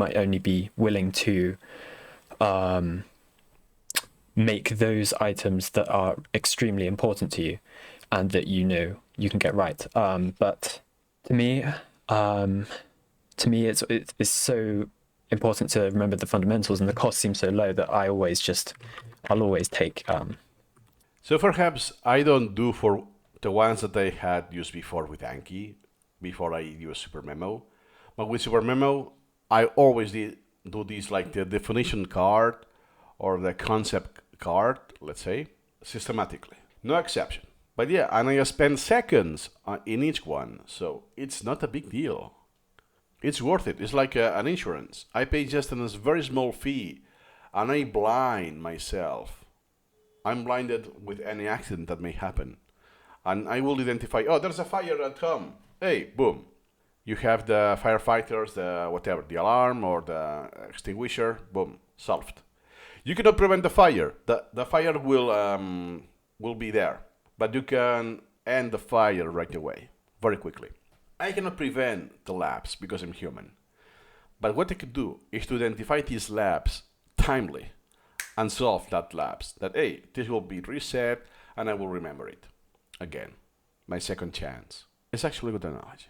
might only be willing to make those items that are extremely important to you and that you know you can get right. But to me, it's so important to remember the fundamentals, and the cost seems so low that I'll always take. So perhaps I don't do for the ones that I had used before with Anki, before I use Supermemo. But with Supermemo, I always do this like the definition card or the concept card, let's say, systematically. No exception. But yeah, and I spend seconds in each one, so it's not a big deal. It's worth it. It's like an insurance. I pay just a very small fee, and I blind myself. I'm blinded with any accident that may happen. And I will identify, oh, there's a fire at home. Hey, boom. You have the firefighters, the whatever, the alarm or the extinguisher, boom, solved. You cannot prevent the fire. The fire will be there. But you can end the fire right away, very quickly. I cannot prevent the lapse because I'm human. But what I could do is to identify these lapse timely and solve that lapse. That, hey, this will be reset and I will remember it again. My second chance. It's actually a good analogy.